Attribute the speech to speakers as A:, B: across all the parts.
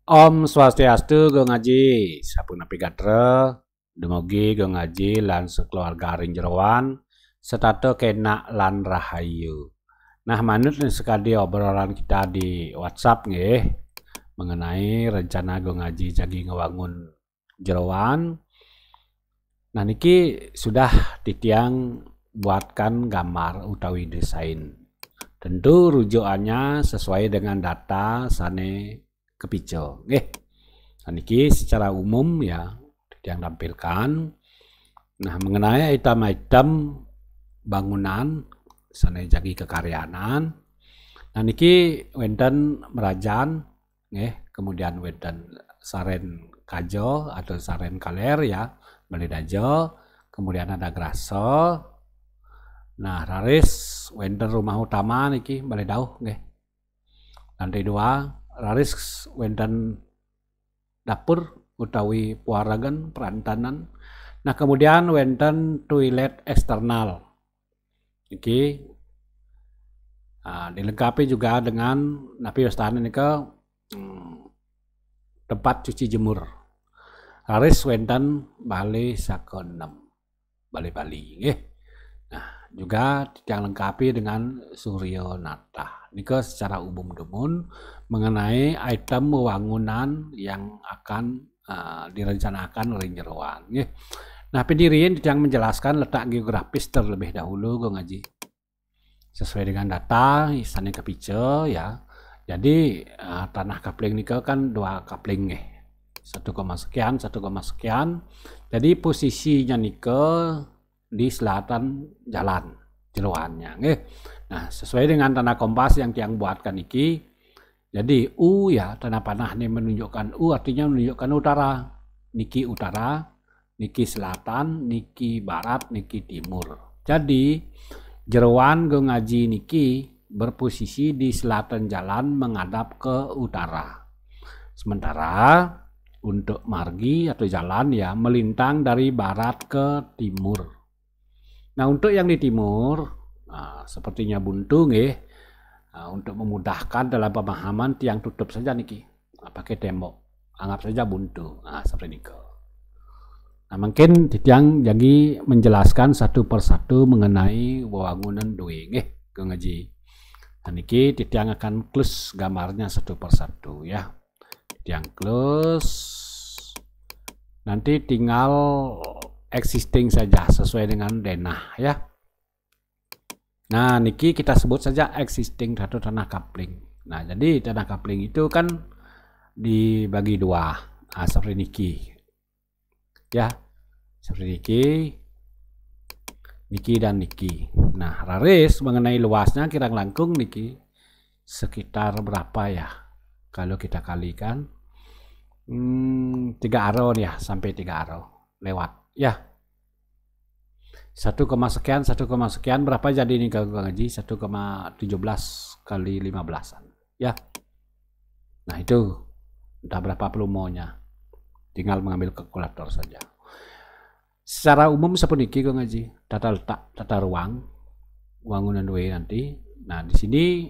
A: Om Swastiastu go ngaji, sapunapi gatra, dumugi go ngaji lan sekeluarga ring jeroan, setato kena lan rahayu. Nah, manut sekali obrolan kita di WhatsApp nggih mengenai rencana go ngaji jagi ngewangun jeroan. Nah, niki sudah titiang buatkan gambar utawi desain. Tentu rujukannya sesuai dengan data sane kepico. Niki secara umum ya yang tampilkan. Nah, mengenai item-item bangunan sane jagi kekaryanan. Nah, niki wenten merajan kemudian wenten saren kajo atau saren kaler ya, balidajo, kemudian ada graso. Nah, raris wenten rumah utama niki balidauh nggih. Lantai 2 raris wenten dapur utawi puaragan perantanan. Nah, kemudian wenten toilet eksternal. Iki dilengkapi juga dengan napi wastana nika tempat cuci jemur. Raris wenten bali sakonem. Bali-bali nggih. Nah, juga yang lengkapi dengan suryo nata. Nika secara umum-umun mengenai item bangunan yang akan direncanakan oleh jeroan. Nah, pendirian yang menjelaskan letak geografis terlebih dahulu go ngaji. Sesuai dengan data isane kepice ya. Jadi tanah kapling nika kan 2 kapling nggih. 1, sekian, 1, sekian. Jadi posisinya nika di selatan jalan jeroannya nggih. Nah, sesuai dengan tanda kompas yang tiang buatkan iki. Jadi U ya, tanda panah ini menunjukkan U artinya menunjukkan utara. Niki utara, niki selatan, niki barat, niki timur. Jadi jeroan go ngaji niki berposisi di selatan jalan menghadap ke utara. Sementara untuk margi atau jalan ya melintang dari barat ke timur. Nah, untuk yang di timur, sepertinya buntu nggih. Untuk memudahkan dalam pemahaman tiang tutup saja niki. Pakai tembok. Anggap saja buntu. Seperti itu. Nah, mungkin tiang jadi menjelaskan satu persatu mengenai bangunan due nggih ke ngaji. Nah, niki tiang akan close gambarnya satu persatu ya. Tiang close. Nanti tinggal existing saja sesuai dengan denah ya. Nah, niki kita sebut saja existing satu tanah kapling. Nah, jadi tanah kapling itu kan dibagi 2. Seperti niki. Ya. Seperti niki. Niki dan niki. Nah, raris mengenai luasnya kira langkung niki sekitar berapa ya? Kalau kita kalikan 3 aro ya, sampai 3 aro lewat ya. 1, sekian, 1, sekian berapa jadi ini kalau ngaji 1,17 kali 15-an ya. Nah, itu entah berapa volumonya, tinggal mengambil kalkulator saja. Secara umum seperti ini kalau ngaji tata letak, tata ruang bangunan dua nanti. Nah, di sini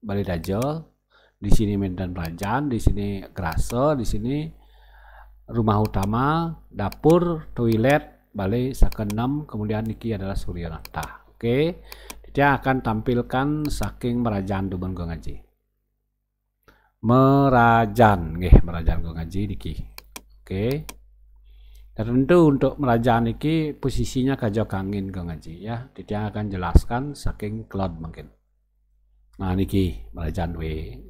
A: balidajo, di sini medan pelajan, di sini graso, di sini rumah utama, dapur, toilet, balai sakenem, kemudian niki adalah surya nata. Oke, dia akan tampilkan saking merajan duben go ngaji. Merajan go ngaji niki. Oke. Dan tentu untuk merajan niki posisinya kajau kangin go ngaji ya. Dia akan jelaskan saking cloud mungkin. Nah, niki merajan due.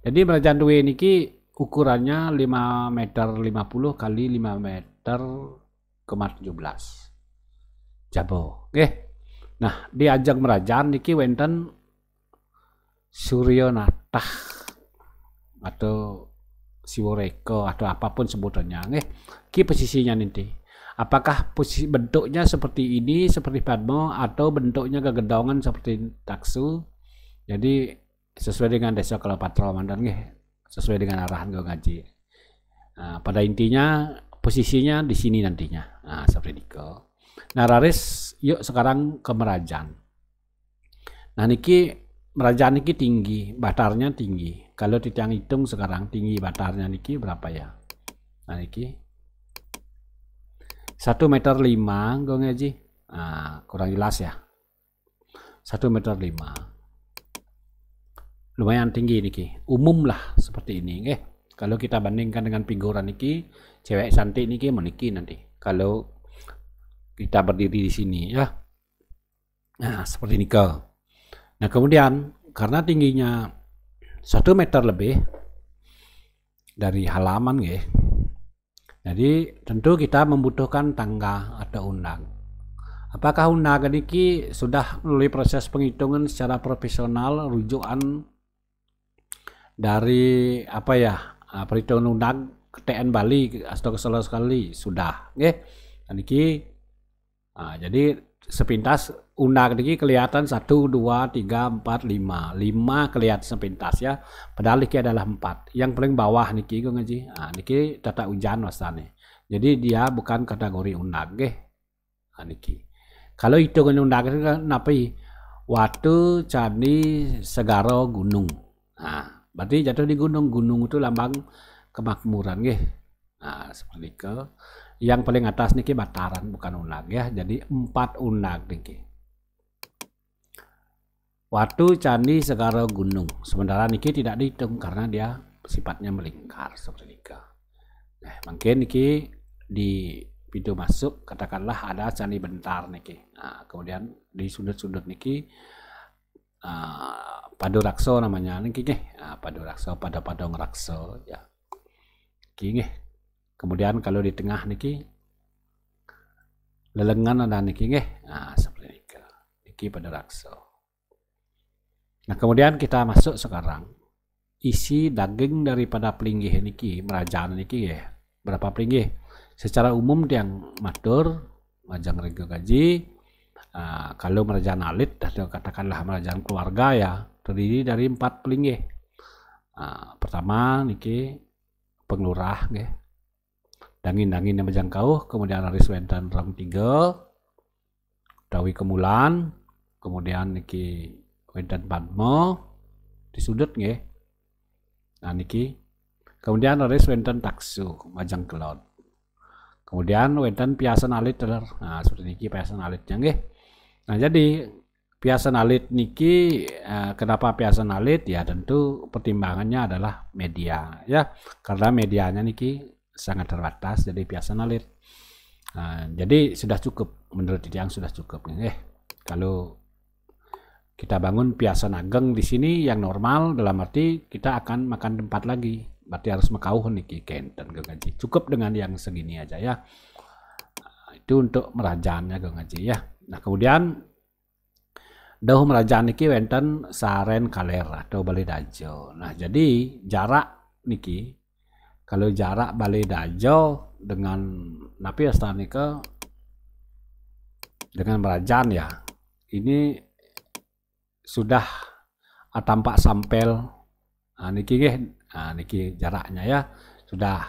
A: Jadi merajan due niki ukurannya 5,50 meter kali 5 meter 17 jabo. Nah, di ajang merajan niki wenten suryo natah atau siworeko atau apapun sebutannya ki posisinya nanti. Apakah posisi bentuknya seperti ini, seperti padmo, atau bentuknya kegedongan seperti taksu? Jadi sesuai dengan desa Kalapatra Mandan sesuai dengan arahan go ngaji. Nah, pada intinya posisinya di sini nantinya. Nah, seperti itu. Nah, raris yuk sekarang ke merajan. Nah, niki merajan niki tinggi, batarnya tinggi. kalau titiang hitung sekarang tinggi batarnya niki berapa ya? Nah niki 1,5 meter gong ngaji. Nah, kurang jelas ya. 1,5 meter. Lumayan tinggi niki. Umum lah seperti ini, nggih. Kalau kita bandingkan dengan figuran niki, cewek cantik niki meniki nanti. Kalau kita berdiri di sini ya. Nah, seperti ini ke. Nah, kemudian karena tingginya 1 meter lebih dari halaman ya. Jadi tentu kita membutuhkan tangga atau undang. Apakah undang niki sudah melalui proses penghitungan secara profesional rujukan dari apa ya? Perhitungan undang KTN Bali atau kesalahan sekali sudah, nggih. Niki jadi sepintas undang niki kelihatan 1, 2, 3, 4, 5. 5 kelihatan sepintas ya. Padahal niki adalah 4. Yang paling bawah niki kok ngaji. Niki tata ujan wasane. Jadi dia bukan kategori undang nggih. Niki. Kalau hitungan undang itu napa? Watu, candi, segara, gunung. Berarti jatuh di gunung. Gunung itu lambang kemakmuran nggih. Seperti itu. Yang paling atas niki bataran bukan undang ya. Jadi 4 undang niki. Watu, candi, segara, gunung. Sementara niki tidak dihitung karena dia sifatnya melingkar seperti itu. Nah, mungkin niki di pintu masuk katakanlah ada candi bentar niki. Kemudian di sudut-sudut niki Padu Rakso namanya niki nggih. Padu Rakso, Padang Rakso ya. Niki nggih. Kemudian kalau di tengah niki lelengan ada niki nggih. Seperti niki. Niki Padu Rakso. Nah, kemudian kita masuk sekarang. Isi daging daripada pelinggih niki, merajaan niki ya. Berapa pelinggih? Secara umum yang matur, majang rego gaji, kalau merajaan alit atau katakanlah merajaan keluarga ya, terdiri dari 4 pelinggih. Pertama niki penglurah nggih. Dangin-dangin yang menjangkau, kemudian Aris Wentan Rong 3, Dawi Kemulan, kemudian niki Wentan Padmo di sudut nggih. Nah niki kemudian Aris Wentan Taksu Majang Kelot. Kemudian Wentan Piasan Alit teler. Seperti niki Piasan Alitnya nggih. Nah jadi Piasan Alit niki kenapa Piasan Alit ya tentu pertimbangannya adalah media ya. Karena medianya niki sangat terbatas jadi Piasan Alit. Jadi sudah cukup menurut yang sudah cukup nggih. Kalau kita bangun Piasan Ageng di sini yang normal dalam arti kita akan makan tempat lagi. Berarti harus makauh niki kenten gaji. Cukup dengan yang segini aja ya. Itu untuk merajaannya gaji ya. Nah, kemudian dauh merajaan niki wenten Saren Kaler atau Balai Dajo. Nah, jadi jarak niki kalau jarak Balai Dajo dengan napi astanika dengan merajaan ya. Ini sudah tampak sampel niki nggih. Niki jaraknya ya sudah.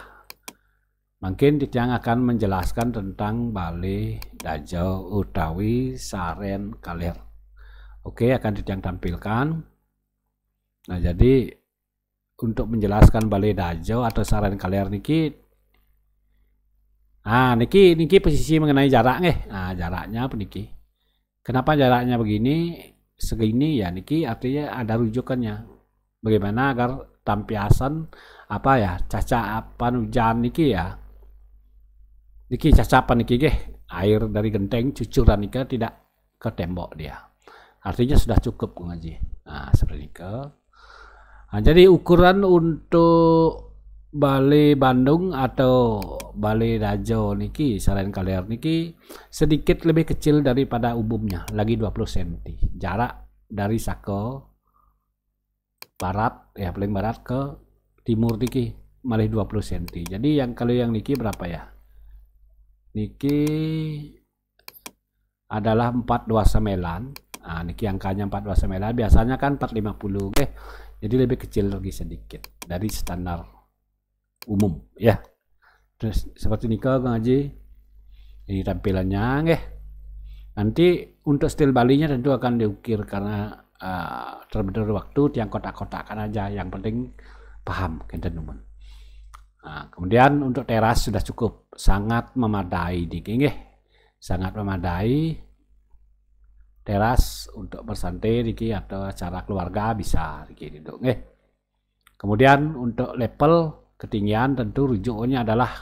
A: Mungkin Titiang akan menjelaskan tentang Balai Dajo utawi Saren Kaler. Oke, akan Titiang tampilkan. Nah, jadi untuk menjelaskan Balai Dajo atau Saren Kaler niki niki posisi mengenai jarak nggih. Jaraknya apa niki? Kenapa jaraknya begini? Segini ya niki artinya ada rujukannya. Bagaimana agar tampiasan apa ya cacapan hujan niki ya. Niki cacapan niki nggih. Air dari genteng cucuran niki tidak ke tembok dia. Artinya sudah cukup ngaji. Seperti itu. Jadi ukuran untuk Balai Bandung atau Balai Dajo niki Saren Kaler niki sedikit lebih kecil daripada umumnya, lagi 20 cm. Jarak dari Sako barat ya paling barat ke timur niki malih 20 cm. Jadi yang kalau yang niki berapa ya? Niki adalah 429. Niki angkanya 429, biasanya kan 450 jadi lebih kecil lagi sedikit dari standar umum ya. Terus seperti nikah ngaji ini tampilannya nggih. Nanti untuk stil Balinya tentu akan diukir karena terbentur waktu tiang kotak-kotakan aja, yang penting paham kenten numun. Kemudian untuk teras sudah cukup, sangat memadai niki nggih. Sangat memadai teras untuk bersantai niki atau acara keluarga bisa niki duduk nggih. Kemudian untuk level ketinggian tentu rujukannya adalah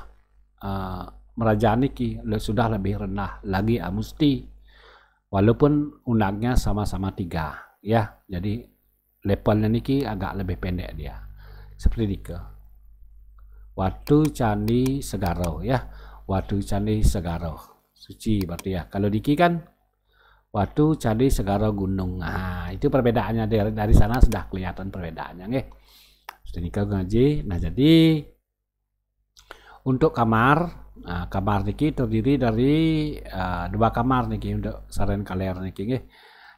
A: merajaan niki sudah lebih rendah lagi musti, walaupun undangnya sama-sama 3 ya, jadi levelnya niki agak lebih pendek dia seperti niki. Watu Candi Segaro ya, Watu Candi Segaro suci berarti ya. Kalau niki kan Watu Candi Segaro Gunung. Itu perbedaannya, dari sana sudah kelihatan perbedaannya nggih. Sudah niki ngaji. Nah, jadi untuk kamar, kamar niki terdiri dari 2 kamar niki untuk saren kaler niki nggih.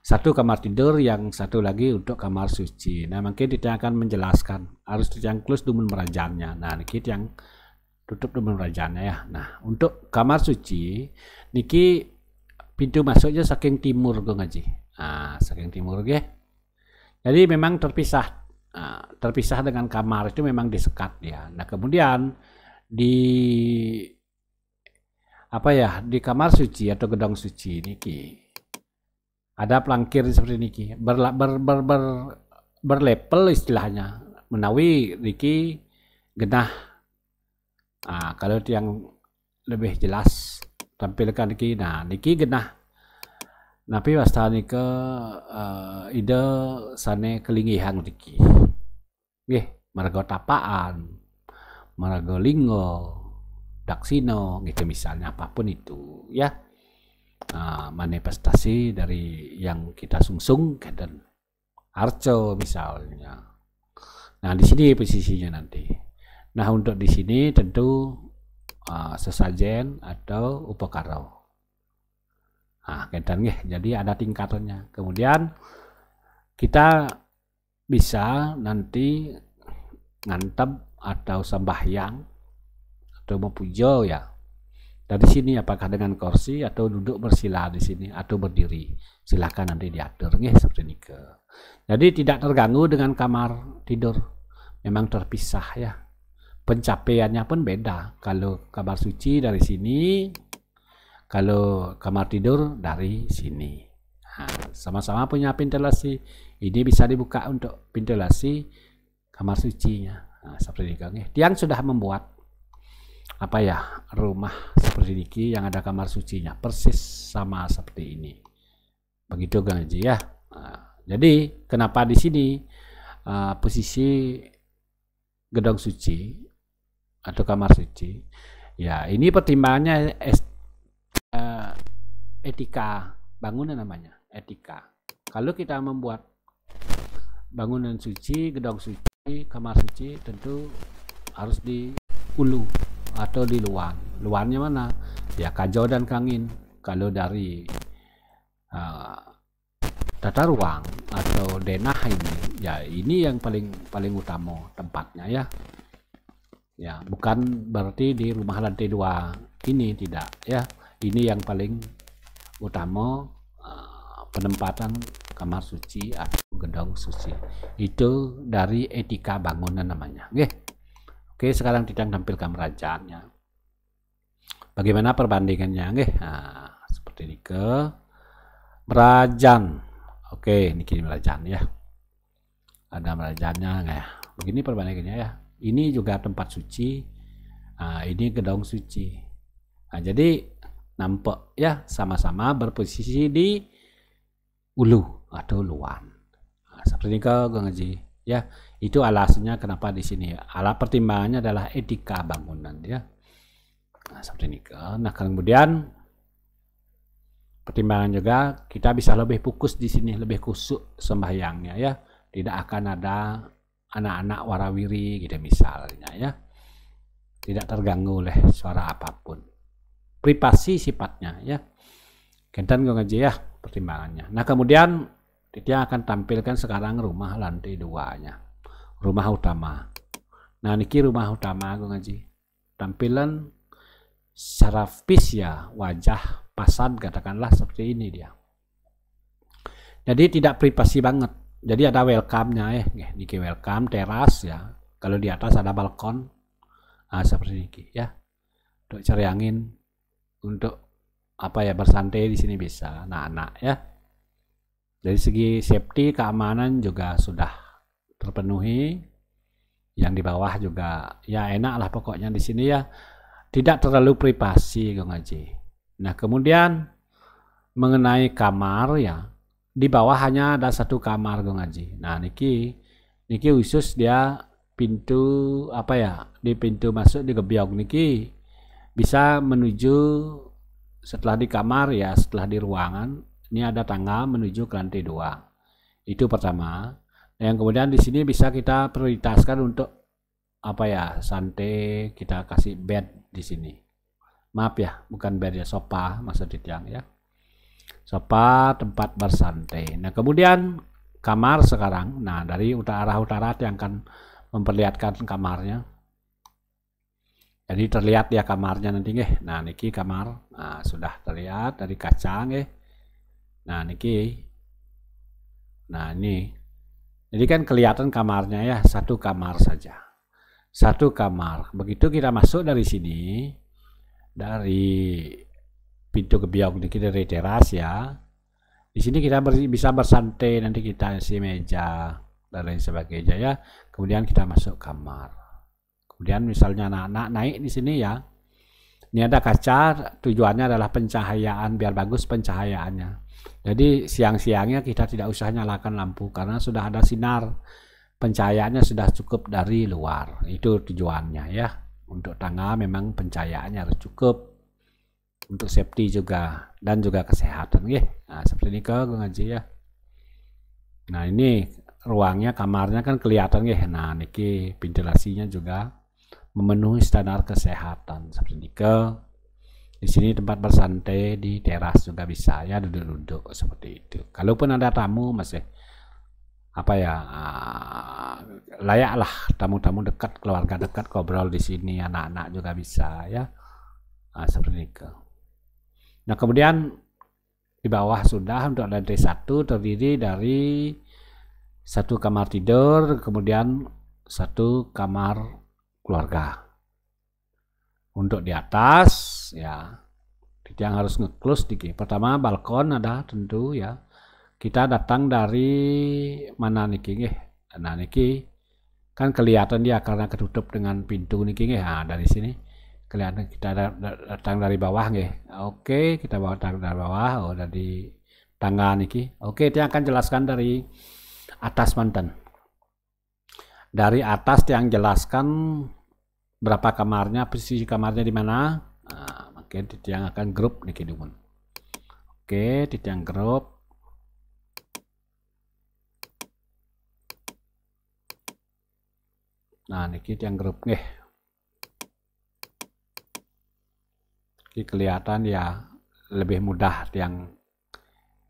A: 1 kamar tidur, yang 1 lagi untuk kamar suci. Nah, mungkin kita akan menjelaskan harus yang close dumun merajannya. Nah, niki yang tutup dumun merajannya ya. Nah, untuk kamar suci niki pintu masuknya saking timur go ngaji. Saking timur nggih. Jadi memang terpisah. Terpisah dengan kamar itu memang disekat ya. Nah, kemudian di di kamar suci atau gedung suci niki ada pelangkir seperti niki, berlevel istilahnya, menawi niki genah. Kalau yang lebih jelas tampilkan niki, nah niki genah. Napi wasta nike ide sane kelingihan niki. Nggih, marga tapaan, marga linggo, daksino gitu misalnya, apapun itu ya. Manifestasi dari yang kita sungsung dan arco misalnya. Nah, di sini posisinya nanti. Nah, untuk di sini tentu sesajen atau upakaro. Jadi ada tingkatannya. Kemudian kita bisa nanti ngantep atau sembahyang atau mepujo ya. Dari sini apakah dengan kursi atau duduk bersila di sini atau berdiri, silakan nanti diatur nggih seperti ini. Jadi tidak terganggu dengan kamar tidur, memang terpisah ya. Pencapaiannya pun beda. Kalau kamar suci dari sini, kalau kamar tidur dari sini. Sama-sama punya ventilasi. Ini bisa dibuka untuk ventilasi kamar sucinya. Seperti ini nggih. Tiang sudah membuat rumah seperti ini yang ada kamar sucinya persis sama seperti ini, begitu ngaji ya. Jadi kenapa di sini posisi gedung suci atau kamar suci ya, ini pertimbangannya etika bangunan, namanya etika. Kalau kita membuat bangunan suci, gedung suci, kamar suci, tentu harus di hulu atau di luar. Luarnya mana? Ya Kajau dan Kangin. Kalau dari tata ruang atau denah ini, ya ini yang paling utama tempatnya ya. Ya, bukan berarti di rumah lantai 2 ini tidak ya. Ini yang paling utama penempatan kamar suci atau gedung suci. Itu dari etika bangunan namanya. Oke, sekarang kita tampilkan merajaannya. Bagaimana perbandingannya? Seperti ini ke merajaan. Oke, ini kini merajaan ya. Ada merajaannya ya. Begini perbandingannya ya. Ini juga tempat suci. Ini gedung suci. Jadi nampak ya, sama-sama berposisi di ulu atau luar. Seperti ini ke ngaji ya. Itu alasannya kenapa di sini. Alat pertimbangannya adalah etika bangunan ya. Seperti ini. Nah, kemudian pertimbangan juga kita bisa lebih fokus di sini, lebih kusuk sembahyangnya ya. Tidak akan ada anak-anak warawiri gitu misalnya ya. Tidak terganggu oleh suara apapun. Privasi sifatnya ya. Kenten gue ngaji ya pertimbangannya. Nah, kemudian dia akan tampilkan sekarang rumah lantai 2-nya. Rumah utama. Nah, niki rumah utama gue ngaji. Tampilan secara ya, wajah pasad katakanlah seperti ini dia. Jadi tidak privasi banget. Jadi ada welcome-nya niki welcome teras ya. Kalau di atas ada balkon. Nah, seperti niki ya. Untuk cari angin, untuk apa ya, bersantai di sini bisa anak-anak ya. Dari segi safety, keamanan juga sudah terpenuhi. Yang di bawah juga ya enak lah pokoknya di sini ya. Tidak terlalu privasi Gong Haji. Nah, kemudian mengenai kamar ya, di bawah hanya ada satu kamar Gong Haji. Nah, niki khusus dia pintu apa ya, di pintu masuk di gebyong niki bisa menuju setelah di kamar ya, setelah di ruangan ini ada tangga menuju ke lantai 2. Itu pertama. Yang kemudian di sini bisa kita prioritaskan untuk apa ya, santai, kita kasih bed di sini. Maaf ya, bukan bed ya, sofa maksud Tiang ya. Sofa tempat bersantai. Nah, kemudian kamar sekarang. Nah, dari arah utara yang akan memperlihatkan kamarnya. Jadi terlihat ya kamarnya nanti nggih. Nah, niki kamar. Nah, sudah terlihat dari kaca nggih. Nah, niki. Nah, ini. Jadi kan kelihatan kamarnya ya, satu kamar saja. Satu kamar. Begitu kita masuk dari sini, dari pintu gebyong niki, dari teras ya. Di sini kita bisa bersantai, nanti kita isi meja dan lain sebagainya ya. Kemudian kita masuk kamar. Kemudian misalnya anak-anak naik di sini ya. Ini ada kaca, tujuannya adalah pencahayaan, biar bagus pencahayaannya. Jadi siang-siangnya kita tidak usah nyalakan lampu karena sudah ada sinar. Pencahayaannya sudah cukup dari luar. Itu tujuannya ya. Untuk tangga memang pencahayaannya harus cukup. Untuk safety juga dan juga kesehatan ya. Nah, seperti ini Gong Haji ya. Nah, ini ruangnya, kamarnya kan kelihatan ya. Nah, niki ventilasinya juga memenuhi standar kesehatan seperti ini Di sini tempat bersantai di teras juga bisa ya, duduk-duduk seperti itu. Kalaupun ada tamu masih apa ya, layaklah tamu-tamu dekat, keluarga dekat ngobrol di sini, anak-anak juga bisa ya. Nah, seperti itu. Nah, kemudian di bawah sudah untuk lantai 1 terdiri dari satu kamar tidur, kemudian satu kamar keluarga. Untuk di atas ya, yang harus nge-close dikit. Pertama balkon ada tentu ya. Kita datang dari mana niki nggih? Nah, niki kan kelihatan dia karena ketutup dengan pintu niki nggih. Nah, dari sini kelihatan kita datang dari bawah nggih. Oke, kita datang dari bawah. Oh, dari tangga niki. Oke, dia akan jelaskan dari atas manten. Dari atas yang jelaskan berapa kamarnya, posisi kamarnya di mana. Nah, mungkin yang akan grup niki dumun. Oke, yang grup. Nah, niki yang grup nggih. Ini kelihatan ya, lebih mudah yang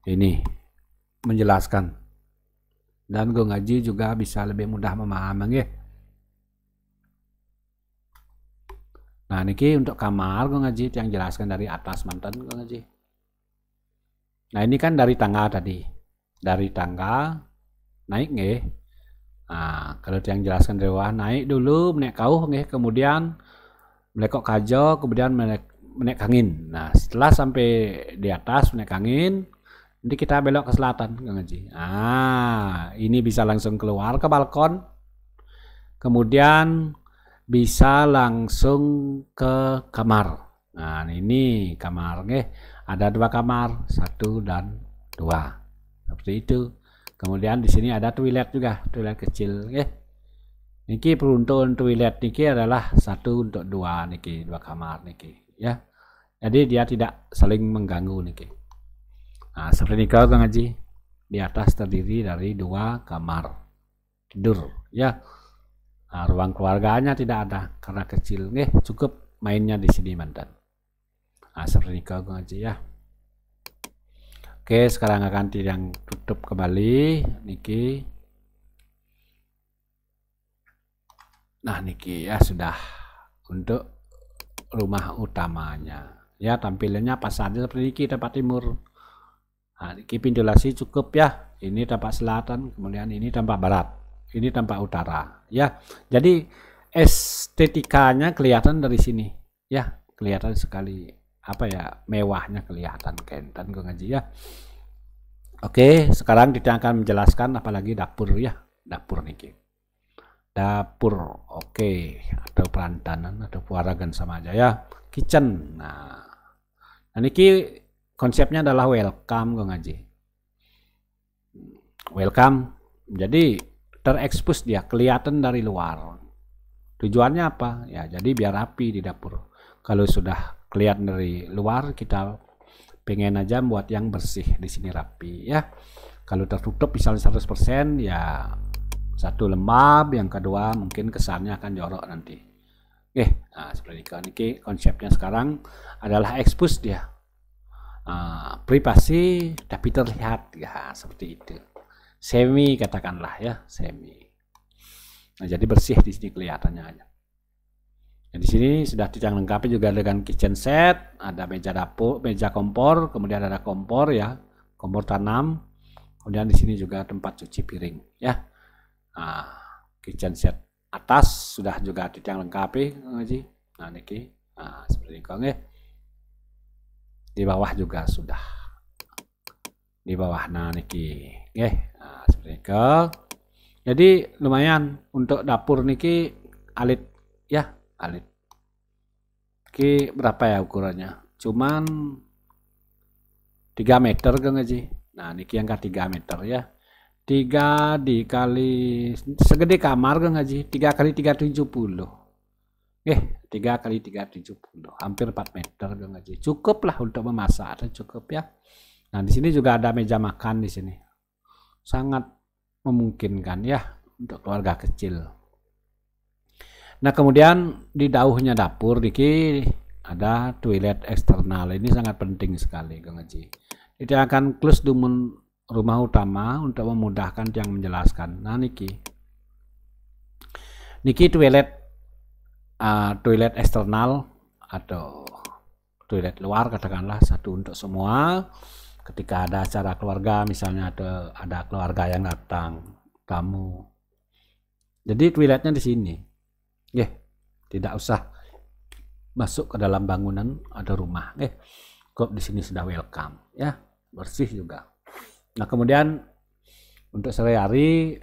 A: ini menjelaskan. Dan Gong Haji juga bisa lebih mudah memahami nggih. Nah, niki untuk kamar Gong Haji yang jelaskan dari atas mantan Gong Haji. Nah, ini kan dari tangga tadi. Dari tangga naik nggih. Nah, kalau yang jelaskan dari bawah, naik dulu menek kauh nggih, kemudian melekok kajo, kemudian menek angin. Nah, setelah sampai di atas menek angin, nanti kita belok ke selatan Gong Haji. Ah, ini bisa langsung keluar ke balkon. Kemudian bisa langsung ke kamar. Nah, ini kamar nggih. Ada 2 kamar, 1 dan 2. Seperti itu. Kemudian di sini ada toilet juga, toilet kecil nggih. Niki peruntukan toilet niki adalah 1 untuk 2 niki, 2 kamar niki ya. Jadi dia tidak saling mengganggu niki. Nah, seperti ini Gong Haji. Di atas terdiri dari 2 kamar tidur ya. Nah, ruang keluarganya tidak ada karena kecil nggih, cukup mainnya di sini mantan. Nah, seperti ini Gong Haji ya. Oke, sekarang akan yang tutup kembali niki. Nah, niki ya sudah untuk rumah utamanya. Ya, tampilannya pas saja seperti niki tempat timur. Nah, ini ventilasi cukup ya. Ini tampak selatan, kemudian ini tampak barat, ini tampak utara ya. Jadi estetikanya kelihatan dari sini ya, kelihatan sekali apa ya, mewahnya kelihatan Kentan gue ngaji ya. Oke, sekarang kita akan menjelaskan apalagi dapur ya, dapur nih. Dapur, oke, atau perantanan atau puaragan sama aja ya. Kitchen. Nah ini konsepnya adalah welcome gue ngaji. Welcome, jadi terekspos dia, kelihatan dari luar. Tujuannya apa? Ya, jadi biar rapi di dapur. Kalau sudah kelihatan dari luar, kita pengen aja buat yang bersih di sini rapi ya. Kalau tertutup misalnya 100% ya satu lembab, yang kedua mungkin kesannya akan jorok nanti. Nah seperti ini konsepnya sekarang adalah ekspos dia. Privasi tapi terlihat ya, seperti itu. Semi katakanlah ya, semi. Nah, jadi bersih di sini kelihatannya aja. Nah, di sini sudah dilengkapi juga dengan kitchen set, ada meja dapur, meja kompor, kemudian ada kompor ya, kompor tanam. Kemudian di sini juga tempat cuci piring ya. Nah, kitchen set atas sudah juga dilengkapi ngaji. Nah, niki. Nah, seperti ini. Di bawah juga sudah. Di bawah niki. Nah, seperti itu. Jadi lumayan untuk dapur niki alit ya, alit. Ki berapa ya ukurannya? Cuman 3 meter kan ngaji. Nah, niki yang 3 meter ya. 3 dikali segede kamar kan ngaji. 3 kali 370. 3 kali 370, hampir 4 meter kan ngaji. Cukup lah untuk memasak, cukup ya. Nah, di sini juga ada meja makan di sini. Sangat memungkinkan ya untuk keluarga kecil. Nah, kemudian di dauhnya dapur diki ada toilet eksternal. Ini sangat penting sekali Kang Haji. Itu akan close dumun rumah utama untuk memudahkan yang menjelaskan. Nah, niki toilet eksternal atau toilet luar katakanlah, satu untuk semua. Ketika ada acara keluarga misalnya, ada keluarga yang datang, tamu. Jadi toiletnya di sini. Tidak usah masuk ke dalam bangunan ada rumah. Kok di sini sudah welcome ya, bersih juga. Nah, kemudian untuk sehari-hari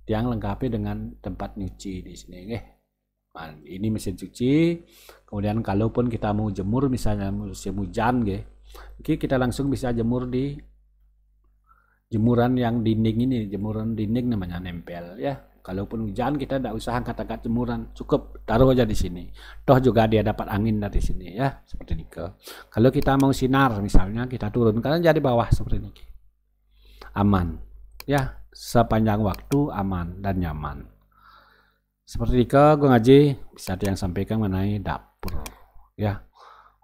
A: yang lengkapi dengan tempat nyuci di sini. Nah, ini mesin cuci. Kemudian kalaupun kita mau jemur misalnya musim hujan kita langsung bisa jemur di jemuran yang dinding ini, jemuran dinding namanya, nempel ya. Kalaupun hujan kita tidak usah angkat-angkat jemuran, cukup taruh aja di sini. Toh juga dia dapat angin dari sini ya, seperti ini. Kalau kita mau sinar misalnya, kita turunkan jadi bawah seperti ini. Aman ya, sepanjang waktu aman dan nyaman. Seperti itu gue ngaji bisa yang sampaikan mengenai dapur ya.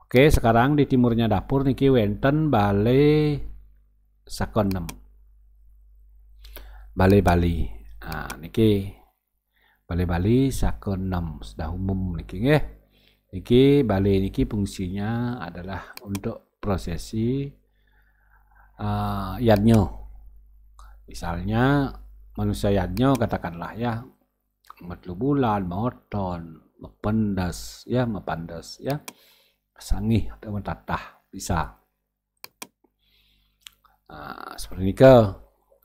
A: Oke, sekarang di timurnya dapur niki wenten Balai Sakonem. Balai Bali. Nah, niki Balai Bali Sakonem sudah umum niki nggih. Niki balai niki fungsinya adalah untuk prosesi yadnyo. Misalnya manusia yadnyo katakanlah ya, metlu bulan, moton, mependas ya, sangih atau mentatah bisa. Seperti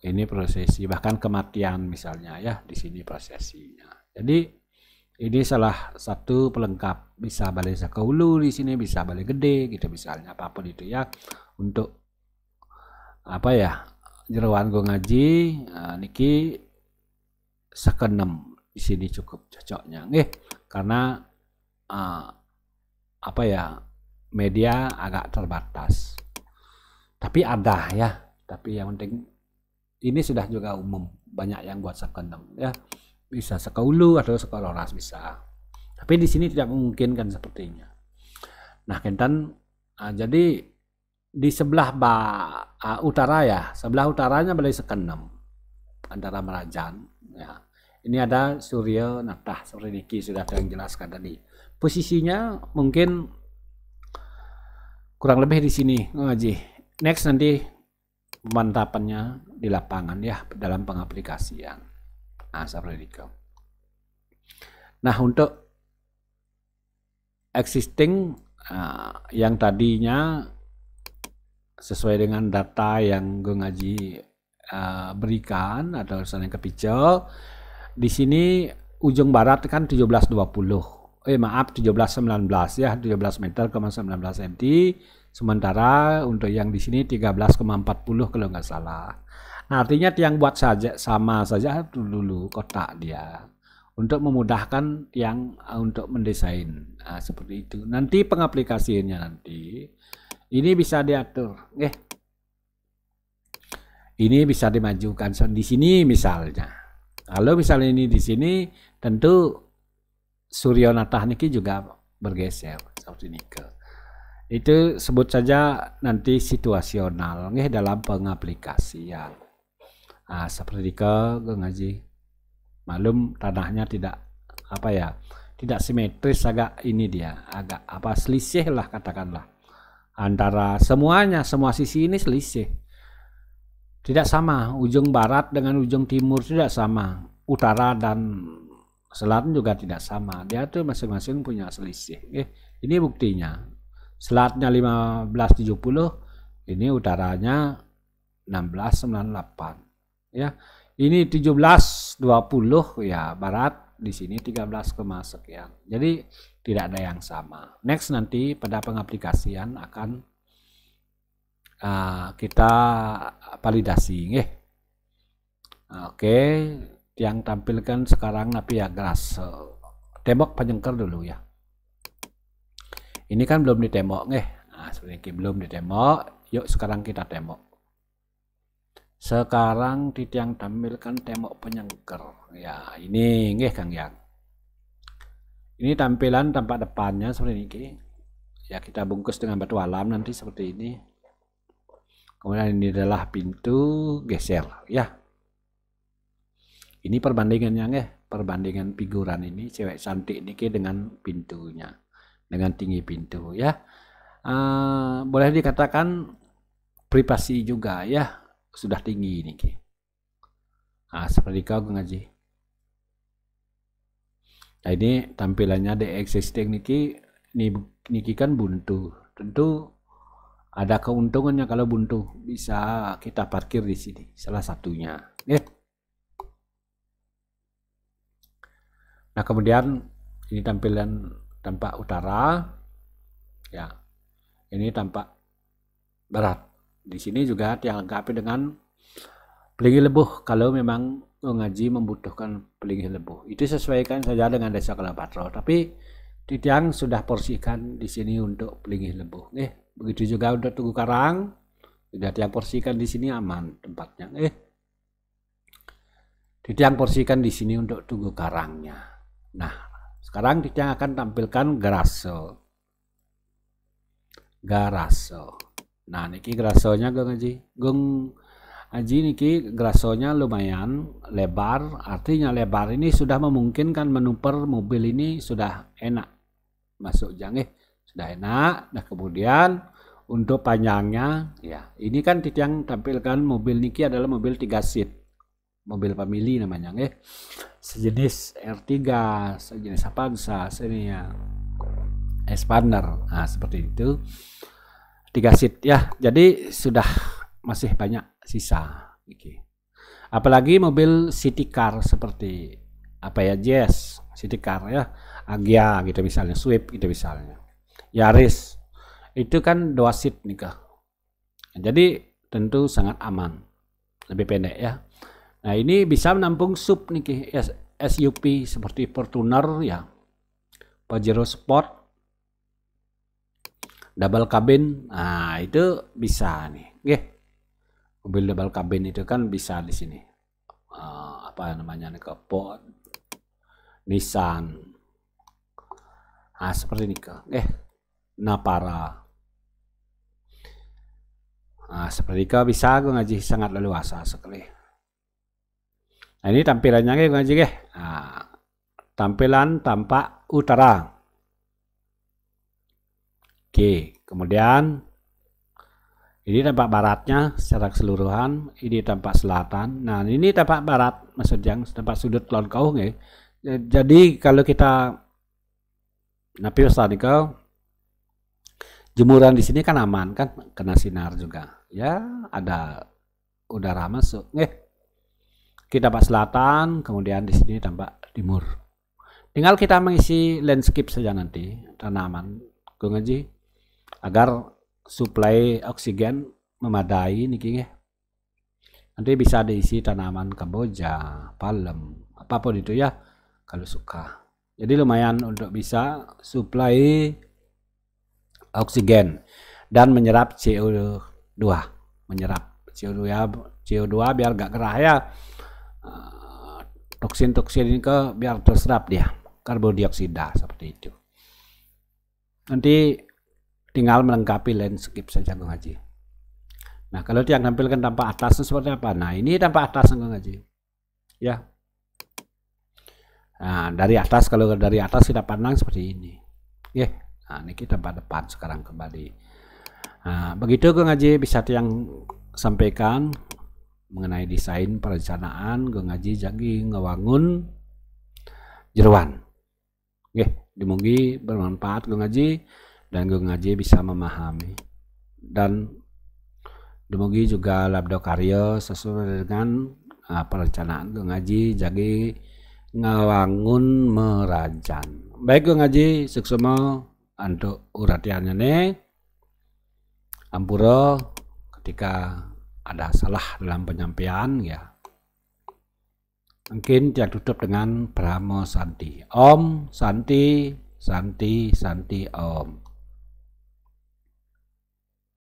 A: ini prosesi, bahkan kematian misalnya ya, di sini prosesinya. Jadi ini salah satu pelengkap, bisa balai sakahulu di sini, bisa balai gede gitu misalnya, apapun itu ya, untuk apa ya, jeroan gue ngaji niki sakenem di sini cukup cocoknya karena apa ya, media agak terbatas, tapi ada ya, tapi yang penting ini sudah juga umum, banyak yang buat sakenem ya, bisa sekaulu atau sekaloras bisa, tapi di sini tidak memungkinkan sepertinya. Nah, Kentan jadi di sebelah utara ya, sebelah utaranya Balai Sakenem antara Merajan ya. Ini ada Surya Natah seperti ini sudah saya jelaskan tadi. Posisinya mungkin kurang lebih di sini ngaji. Next nanti pemantapannya di lapangan ya dalam pengaplikasian. Nah, seperti itu. Nah, untuk existing yang tadinya sesuai dengan data yang gue ngaji berikan atau misalnya kepicel di sini ujung barat kan 1720. Maaf 1719 ya, 17 meter, 19 cm. Sementara untuk yang di sini 13,40 kalau nggak salah. Nah, artinya tiang buat saja sama saja dulu kotak dia untuk memudahkan tiang untuk mendesain. Nah, seperti itu. Nanti pengaplikasiannya nanti ini bisa diatur. Ini bisa dimajukan di sini misalnya. Kalau misalnya ini di sini tentu Suryo Natah niki juga bergeser seperti ini. Itu sebut saja nanti situasional dalam pengaplikasian. Nah, seperti itu ngaji. Malum tanahnya tidak tidak simetris, agak ini dia, agak selisih lah katakanlah. Antara semua sisi ini selisih. Tidak sama, ujung barat dengan ujung timur tidak sama. Utara dan selatan juga tidak sama. Dia tuh masing-masing punya selisih. Ini buktinya. Selatnya 1570, ini utaranya 1698. Ya. Ini 1720 ya, barat di sini 13, sekian. Jadi tidak ada yang sama. Next nanti pada pengaplikasian akan kita validasi. Oke, yang tampilkan sekarang tapi ya geras tembok penyengker dulu ya. Ini kan belum ditembok nah, sebenarnya belum ditembok. Yuk sekarang kita tembok. Sekarang yang tampilkan tembok penyengker ya, ini Kang Yang. Ini tampilan tampak depannya seperti ini ya, kita bungkus dengan batu alam nanti seperti ini. Kemudian ini adalah pintu geser ya. Ini perbandingannya perbandingan figuran ini cewek cantik ini dengan pintunya, dengan tinggi pintu ya. Boleh dikatakan privasi juga ya, sudah tinggi ini. Nah, seperti kau ngaji. Nah, ini tampilannya the existing niki kan buntu. Tentu ada keuntungannya kalau buntu, bisa kita parkir di sini, salah satunya. Nah, kemudian ini tampilan tampak utara, ya. Ini tampak barat. Di sini juga dilengkapi dengan pelinggi lebuh kalau memang ngaji membutuhkan pelinggi lebuh. Itu sesuaikan saja dengan desa Kalapatro. Tapi Titiang sudah porsikan di sini untuk pelinggi lebuh. Begitu juga untuk Tugu Karang, sudah Tiang porsikan di sini aman tempatnya. Titiang porsikan di sini untuk Tugu Karangnya. Nah, sekarang Titiang akan tampilkan garase. Nah, niki garasonya Gung Aji niki garasonya lumayan lebar. Artinya lebar ini sudah memungkinkan menuper mobil ini sudah enak masuk sudah enak. Nah, kemudian untuk panjangnya ya, ini kan Titiang tampilkan mobil niki adalah mobil 3 seat, mobil family namanya sejenis R3, sejenis Avanza, ya Expander. Nah, seperti itu 3 seat ya. Jadi sudah masih banyak sisa. Apalagi mobil city car seperti Jazz, city car ya, Agya gitu misalnya, Swift gitu misalnya, Yaris itu kan 2 seat nih kah. Jadi tentu sangat aman, lebih pendek ya. Nah, ini bisa menampung sub nih SUV seperti Fortuner ya, Pajero Sport, double cabin. Nah, itu bisa nih. Mobil double cabin itu kan bisa di sini. Ford, Nissan. Nah, seperti ini kah. Navara. Nah, seperti itu bisa ngaji sangat leluasa sekali. Nah, ini tampilannya ngaji Nah, tampilan tampak utara. Oke, kemudian Ini tampak baratnya secara keseluruhan, ini tampak selatan. Nah, ini tampak barat, maksudnya tampak sudut Kulon Kau nggih. Jadi kalau kita napi ke jemuran di sini kan aman kan, kena sinar juga. Ya, ada udara masuk. Kita tampak selatan, kemudian di sini tampak timur. Tinggal kita mengisi landscape saja nanti tanaman, Kang Haji, agar suplai oksigen memadai niki nggih. Nanti bisa diisi tanaman kamboja, palem, apapun itu ya kalau suka. Jadi lumayan untuk bisa suplai oksigen dan menyerap CO2, menyerap CO2 biar gak gerah ya. Toksin-toksin ini biar terserap dia, karbon dioksida seperti itu. Nanti tinggal melengkapi landscape saja Kang Haji. Nah, kalau yang tampilkan tampak atasnya seperti apa? Nah, ini tampak atas Kang Haji. Ya. Nah, dari atas, kalau dari atas kita pandang seperti ini. Nah, ini kita tampak depan sekarang kembali. Nah, begitu Kang Haji bisa yang sampaikan mengenai desain perencanaan Kang Haji jadi ngewangun jeruan. Dimugi bermanfaat Kang Haji dan Kang Haji bisa memahami, dan dumugi juga labdo karya sesuai dengan perencanaan Kang Haji jadi ngawangun merajan. Baik Kang Haji, suksema untuk uratiannya nih. Ampura ketika ada salah dalam penyampaian ya. Mungkin yang tutup dengan Brahmo Santi. Om Santi Santi Santi Om.